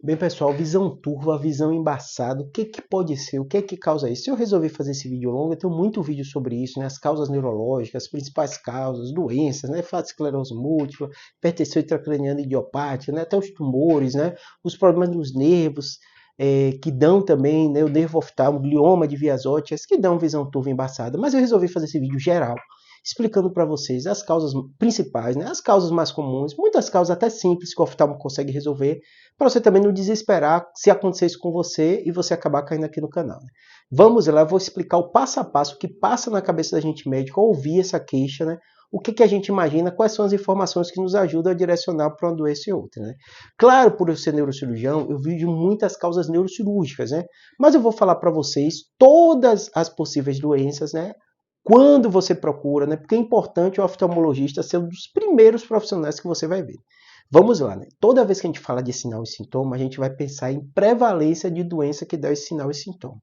Bem, pessoal, visão turva, visão embaçada, o que que pode ser, o que que causa isso? Eu resolvi fazer esse vídeo longo, eu tenho muito vídeo sobre isso, né? As causas neurológicas, as principais causas, doenças, né? Esclerose múltipla, hipertensão intracraniana idiopática, né? Até os tumores, né? Os problemas nos nervos, que dão também, né? O nervo oftalmo, glioma de vias ópticas, que dão visão turva embaçada. Mas eu resolvi fazer esse vídeo geral, explicando para vocês as causas principais, né? As causas mais comuns, muitas causas até simples que o oftalmo consegue resolver, para você também não desesperar se acontecer isso com você e você acabar caindo aqui no canal. Né? Vamos lá, eu vou explicar o passo a passo, o que passa na cabeça da gente médico ao ouvir essa queixa, né? O que, que a gente imagina, quais são as informações que nos ajudam a direcionar para uma doença e outra. Né? Claro, por eu ser neurocirurgião, eu vejo muitas causas neurocirúrgicas, né? Mas eu vou falar para vocês todas as possíveis doenças, né? Quando você procura, né? Porque é importante o oftalmologista ser um dos primeiros profissionais que você vai ver. Vamos lá, né? Toda vez que a gente fala de sinal e sintoma, a gente vai pensar em prevalência de doença que dá esse sinal e sintoma.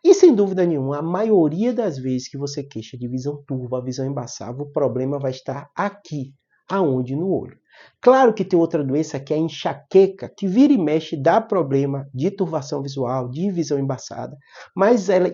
E sem dúvida nenhuma, a maioria das vezes que você queixa de visão turva, visão embaçada, o problema vai estar aqui, aonde? No olho. Claro que tem outra doença que é a enxaqueca, que vira e mexe dá problema de turvação visual, de visão embaçada,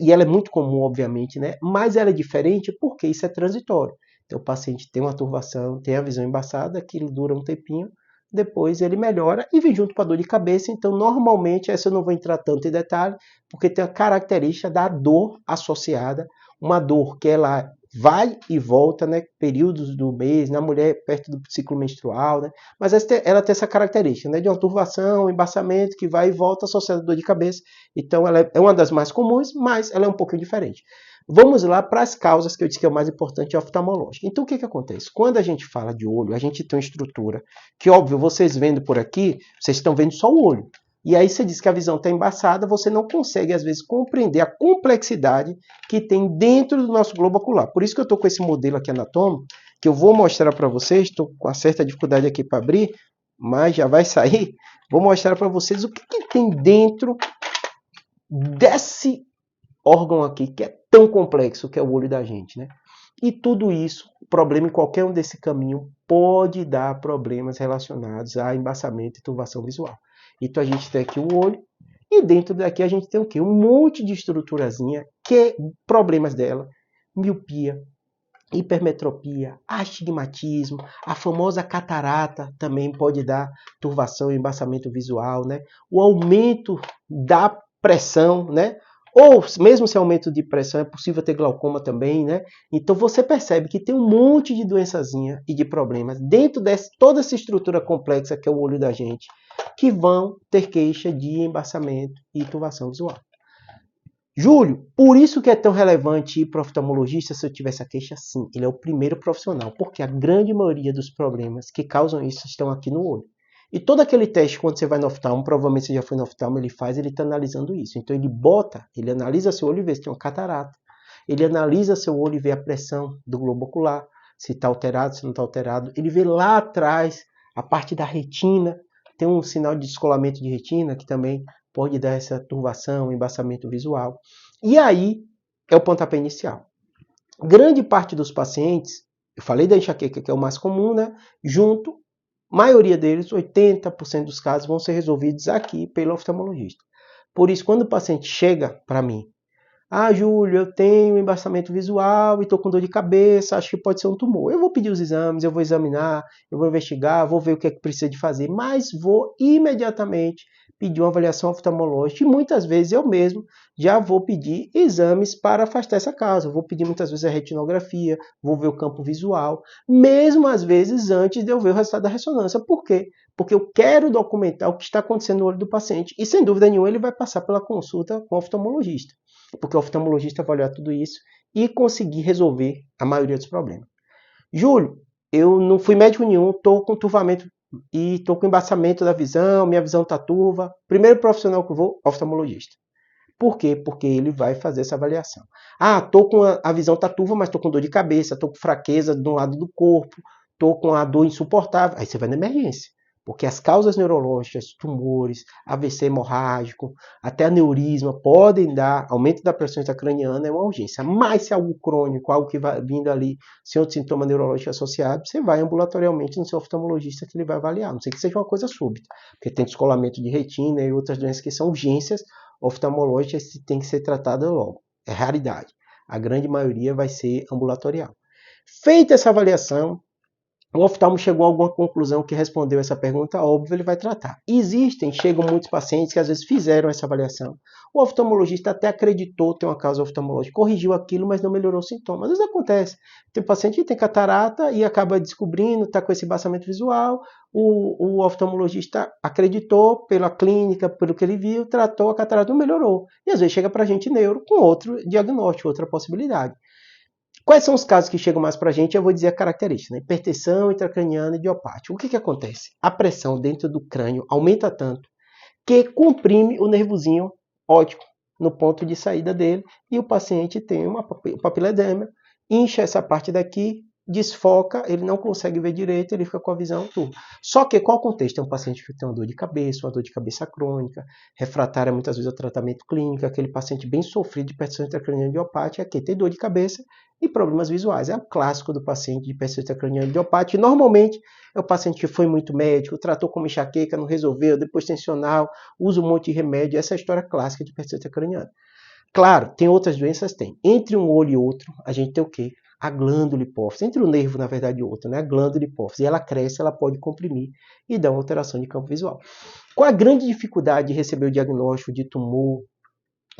e ela é muito comum, obviamente, né? Mas ela é diferente porque isso é transitório. Então o paciente tem uma turvação, tem a visão embaçada, aquilo dura um tempinho, depois ele melhora e vem junto com a dor de cabeça. Então, normalmente, essa eu não vou entrar tanto em detalhe, porque tem a característica da dor associada, uma dor que ela vai e volta, né, períodos do mês, na mulher perto do ciclo menstrual, né, mas ela tem essa característica, né, de uma turvação, um embaçamento que vai e volta associada à dor de cabeça. Então, ela é uma das mais comuns, mas ela é um pouquinho diferente. Vamos lá para as causas que eu disse que é o mais importante, oftalmológica. Então, o que acontece? Quando a gente fala de olho, a gente tem uma estrutura que, óbvio, vocês vendo por aqui, vocês estão vendo só o olho. E aí você diz que a visão está embaçada, você não consegue, às vezes, compreender a complexidade que tem dentro do nosso globo ocular. Por isso que eu estou com esse modelo aqui anatômico, que eu vou mostrar para vocês, estou com uma certa dificuldade aqui para abrir, mas já vai sair. Vou mostrar para vocês o que tem dentro desse órgão aqui, que é tão complexo, que é o olho da gente, né? E tudo isso, problema em qualquer um desse caminho, pode dar problemas relacionados a embaçamento e turvação visual. Então a gente tem aqui o olho, e dentro daqui a gente tem o quê? Um monte de estruturazinha, que problemas dela, miopia, hipermetropia, astigmatismo, a famosa catarata também pode dar turvação e embaçamento visual, né? O aumento da pressão, né? Ou mesmo sem aumento de pressão, é possível ter glaucoma também, né? Então você percebe que tem um monte de doençazinha e de problemas dentro de toda essa estrutura complexa que é o olho da gente, que vão ter queixa de embaçamento e turvação visual. Júlio, por isso que é tão relevante ir para o oftalmologista se eu tiver essa queixa? Sim, ele é o primeiro profissional, porque a grande maioria dos problemas que causam isso estão aqui no olho. E todo aquele teste, quando você vai no oftalmo, provavelmente você já foi no oftalmo, ele está analisando isso. Então ele analisa seu olho e vê se tem uma catarata. Ele analisa seu olho e vê a pressão do globo ocular, se está alterado, se não está alterado. Ele vê lá atrás a parte da retina, tem um sinal de descolamento de retina que também pode dar essa turvação, embaçamento visual. E aí é o pontapé inicial. Grande parte dos pacientes, eu falei da enxaqueca que é o mais comum, né? Junto, maioria deles, 80% dos casos, vão ser resolvidos aqui pelo oftalmologista. Por isso, quando o paciente chega para mim, Júlio, eu tenho embaçamento visual e estou com dor de cabeça, acho que pode ser um tumor. Eu vou pedir os exames, eu vou examinar, eu vou investigar, vou ver o que é que precisa de fazer, mas vou imediatamente pedir uma avaliação oftalmológica e muitas vezes eu mesmo já vou pedir exames para afastar essa causa. Eu vou pedir muitas vezes a retinografia, vou ver o campo visual, mesmo às vezes antes de eu ver o resultado da ressonância. Por quê? Porque eu quero documentar o que está acontecendo no olho do paciente e sem dúvida nenhuma ele vai passar pela consulta com o oftalmologista. Porque o oftalmologista vai olhar tudo isso e conseguir resolver a maioria dos problemas. Júlio, eu não fui médico nenhum, estou com turvamento e estou com embaçamento da visão, minha visão está turva. Primeiro profissional que eu vou, oftalmologista. Por quê? Porque ele vai fazer essa avaliação. Estou com a visão está turva, mas estou com dor de cabeça, estou com fraqueza de um lado do corpo, estou com a dor insuportável. Aí você vai na emergência. Porque as causas neurológicas, tumores, AVC hemorrágico, até aneurisma, podem dar aumento da pressão intracraniana, é uma urgência. Mas se é algo crônico, algo que vai vindo ali, sem outro sintoma neurológico associado, você vai ambulatorialmente no seu oftalmologista que ele vai avaliar. Não sei que seja uma coisa súbita, porque tem descolamento de retina e outras doenças que são urgências oftalmológicas que tem que ser tratada logo. É raridade. A grande maioria vai ser ambulatorial. Feita essa avaliação, o oftalmo chegou a alguma conclusão que respondeu essa pergunta, óbvio, ele vai tratar. Chegam muitos pacientes que às vezes fizeram essa avaliação. O oftalmologista até acreditou ter uma causa oftalmológica, corrigiu aquilo, mas não melhorou o sintoma. Às vezes acontece. Tem paciente que tem catarata e acaba descobrindo, está com esse embaçamento visual, o oftalmologista acreditou pela clínica, pelo que ele viu, tratou, a catarata não melhorou. E às vezes chega para a gente neuro com outro diagnóstico, outra possibilidade. Quais são os casos que chegam mais para a gente? Eu vou dizer a característica, né? Hipertensão intracraniana idiopática. O que acontece? A pressão dentro do crânio aumenta tanto que comprime o nervozinho óptico no ponto de saída dele e o paciente tem uma papiledema, incha essa parte daqui, desfoca, ele não consegue ver direito, ele fica com a visão turva. Só que qual o contexto? É um paciente que tem uma dor de cabeça crônica, refratária muitas vezes ao tratamento clínico, aquele paciente bem sofrido de hipertensão intracraniana idiopática, que tem dor de cabeça e problemas visuais. É o clássico do paciente de hipertensão intracraniana idiopática. Normalmente é o paciente que foi muito médico, tratou como enxaqueca, não resolveu, depois tensional, usa um monte de remédio. Essa é a história clássica de hipertensão intracraniana. Claro, tem outras doenças? Tem. Entre um olho e outro, a gente tem o quê? A glândula hipófise. Entre um nervo, na verdade, e outro, né? A glândula hipófise. E ela cresce, ela pode comprimir e dar uma alteração de campo visual. Qual a grande dificuldade de receber o diagnóstico de tumor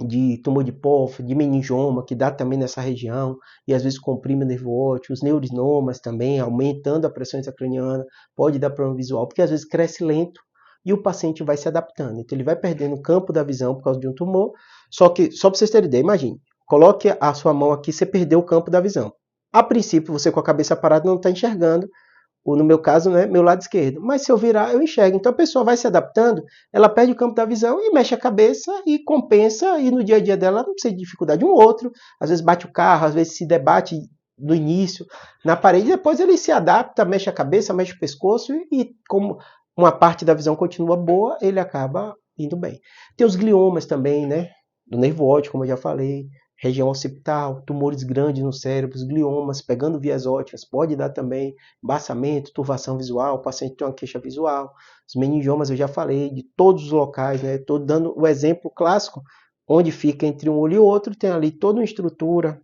de hipófise, de meningioma, que dá também nessa região, e às vezes comprime o nervo óptico, os neurinomas também, aumentando a pressão intracraniana, pode dar problema visual, porque às vezes cresce lento e o paciente vai se adaptando. Então ele vai perdendo o campo da visão por causa de um tumor, só que, só para vocês terem ideia, imagine, coloque a sua mão aqui, você perdeu o campo da visão. A princípio, você com a cabeça parada não está enxergando, ou no meu caso, né, meu lado esquerdo. Mas se eu virar, eu enxergo. Então a pessoa vai se adaptando, ela perde o campo da visão e mexe a cabeça e compensa, e no dia a dia dela não precisa de dificuldade. Um outro, às vezes bate o carro, às vezes se debate no início na parede, depois ele se adapta, mexe a cabeça, mexe o pescoço e como uma parte da visão continua boa, ele acaba indo bem. Tem os gliomas também, né, do nervo óptico, como eu já falei, região occipital, tumores grandes no cérebro, gliomas, pegando vias ópticas, pode dar também embaçamento, turvação visual, o paciente tem uma queixa visual. Os meningiomas eu já falei, de todos os locais, né? Estou dando o exemplo clássico, onde fica entre um olho e outro, tem ali toda uma estrutura,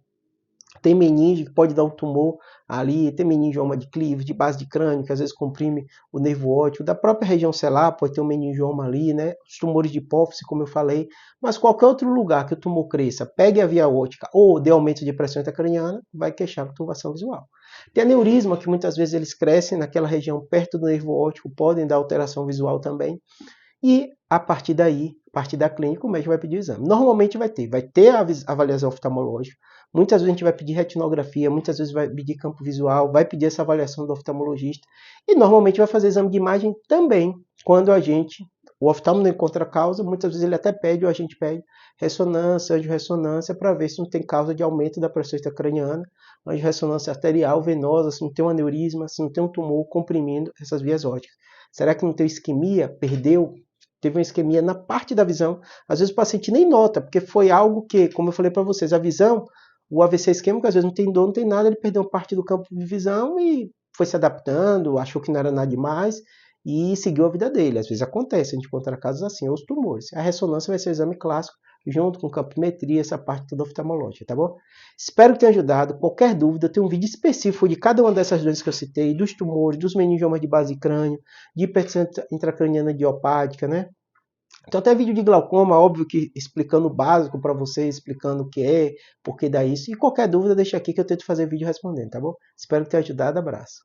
tem meninge que pode dar um tumor ali, tem meningioma de clive, de base de crânio, que às vezes comprime o nervo óptico, da própria região celular pode ter um meningioma ali, né? Os tumores de hipófise, como eu falei, mas qualquer outro lugar que o tumor cresça, pegue a via óptica ou dê aumento de pressão intracraniana, vai queixar com turbação visual. Tem aneurisma, que muitas vezes eles crescem naquela região perto do nervo óptico, podem dar alteração visual também. E a partir daí, a partir da clínica, o médico vai pedir o exame. Normalmente vai ter a avaliação oftalmológica, muitas vezes a gente vai pedir retinografia, muitas vezes vai pedir campo visual, vai pedir essa avaliação do oftalmologista e normalmente vai fazer exame de imagem também, quando o oftalmo não encontra causa, muitas vezes ele até pede, ou a gente pede angiorressonância para ver se não tem causa de aumento da pressão intracraniana, angiorressonância arterial, venosa, se não tem um aneurisma, se não tem um tumor comprimindo essas vias ópticas. Será que não tem isquemia? Teve uma isquemia na parte da visão. Às vezes o paciente nem nota, porque foi algo que, como eu falei para vocês, a visão, o AVC isquêmico, às vezes não tem dor, não tem nada, ele perdeu parte do campo de visão e foi se adaptando, achou que não era nada demais e seguiu a vida dele. Às vezes acontece, a gente encontra casos assim, ou os tumores. A ressonância vai ser o exame clássico, junto com campimetria, essa parte toda oftalmológica, tá bom? Espero que tenha ajudado. Qualquer dúvida, tem um vídeo específico de cada uma dessas doenças que eu citei, dos tumores, dos meningiomas de base de crânio, de hipertensão intracraniana idiopática, né? Então até vídeo de glaucoma, óbvio que explicando o básico para vocês, explicando o que é, por que dá isso. E qualquer dúvida, deixa aqui que eu tento fazer vídeo respondendo, tá bom? Espero que tenha ajudado. Abraço.